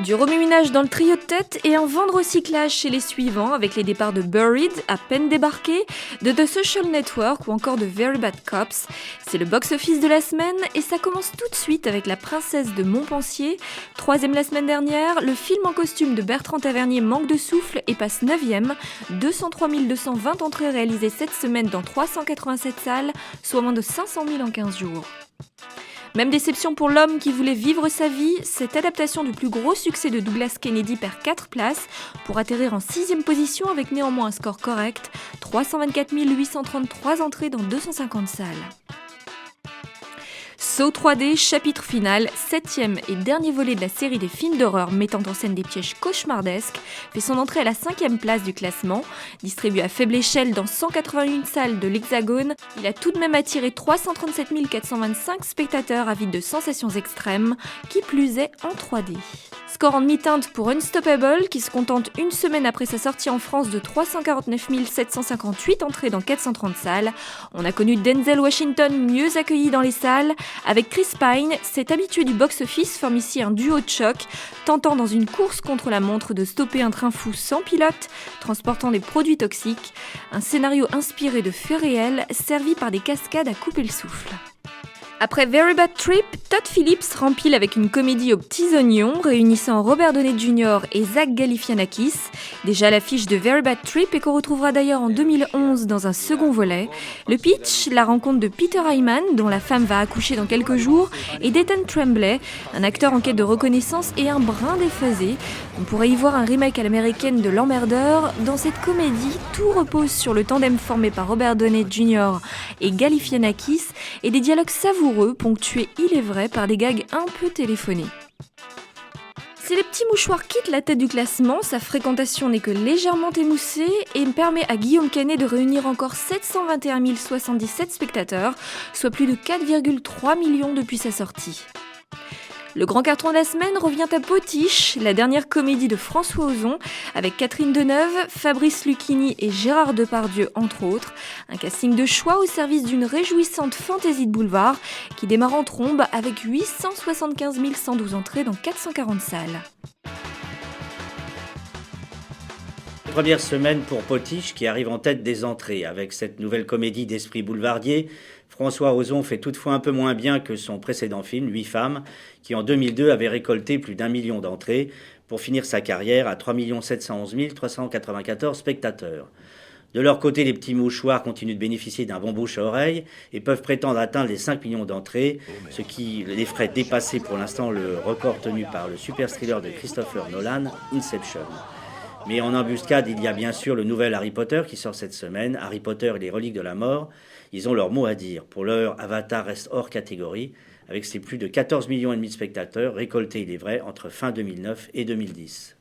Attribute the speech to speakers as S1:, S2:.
S1: Du remue-ménage dans le trio de tête et un vent de recyclage chez les suivants avec les départs de Buried, à peine débarqué, de The Social Network ou encore de Very Bad Cops. C'est le box-office de la semaine et ça commence tout de suite avec La Princesse de Montpensier. 3e la semaine dernière, le film en costume de Bertrand Tavernier manque de souffle et passe 9e. 203 220 entrées réalisées cette semaine dans 387 salles, soit moins de 500 000 en 15 jours. Même déception pour L'Homme qui voulait vivre sa vie, cette adaptation du plus gros succès de Douglas Kennedy perd 4 places pour atterrir en 6e position avec néanmoins un score correct, 324 833 entrées dans 250 salles. Saw 3D, chapitre final, 7e et dernier volet de la série des films d'horreur mettant en scène des pièges cauchemardesques, fait son entrée à la 5e place du classement. Distribué à faible échelle dans 181 salles de l'Hexagone, il a tout de même attiré 337 425 spectateurs avides de sensations extrêmes, qui plus est en 3D. Score en demi-teinte pour Unstoppable, qui se contente une semaine après sa sortie en France de 349 758 entrées dans 430 salles. On a connu Denzel Washington mieux accueilli dans les salles. Avec Chris Pine, cet habitué du box-office forme ici un duo de choc, tentant dans une course contre la montre de stopper un train fou sans pilote, transportant des produits toxiques. Un scénario inspiré de faits réels, servi par des cascades à couper le souffle. Après Very Bad Trip, Todd Phillips rempile avec une comédie aux petits oignons réunissant Robert Downey Jr. et Zach Galifianakis, déjà à l'affiche de Very Bad Trip et qu'on retrouvera d'ailleurs en 2011 dans un second volet. Le pitch, la rencontre de Peter Hyman, dont la femme va accoucher dans quelques jours, et d'Ethan Tremblay, un acteur en quête de reconnaissance et un brin déphasé. On pourrait y voir un remake à l'américaine de L'Emmerdeur. Dans cette comédie, tout repose sur le tandem formé par Robert Downey Jr. et Galifianakis et des dialogues savoureux, ponctués, il est vrai, par des gags un peu téléphonés. Si les petits mouchoirs quittent la tête du classement, sa fréquentation n'est que légèrement émoussée et permet à Guillaume Canet de réunir encore 721 077 spectateurs, soit plus de 4,3 millions depuis sa sortie. Le grand carton de la semaine revient à Potiche, la dernière comédie de François Ozon, avec Catherine Deneuve, Fabrice Lucchini et Gérard Depardieu entre autres. Un casting de choix au service d'une réjouissante fantaisie de boulevard qui démarre en trombe avec 875 112 entrées dans 440 salles.
S2: Première semaine pour Potiche qui arrive en tête des entrées. Avec cette nouvelle comédie d'esprit boulevardier, François Ozon fait toutefois un peu moins bien que son précédent film, 8 femmes, qui en 2002 avait récolté plus d'1 million d'entrées pour finir sa carrière à 3 711 394 spectateurs. De leur côté, les petits mouchoirs continuent de bénéficier d'un bon bouche à oreille et peuvent prétendre atteindre les 5 millions d'entrées, ce qui les ferait dépasser pour l'instant le record tenu par le super thriller de Christopher Nolan, Inception. Mais en embuscade, il y a bien sûr le nouvel Harry Potter qui sort cette semaine, Harry Potter et les reliques de la mort. Ils ont leur mot à dire. Pour l'heure, Avatar reste hors catégorie, avec ses plus de 14 millions et demi de spectateurs récoltés, il est vrai, entre fin 2009 et 2010.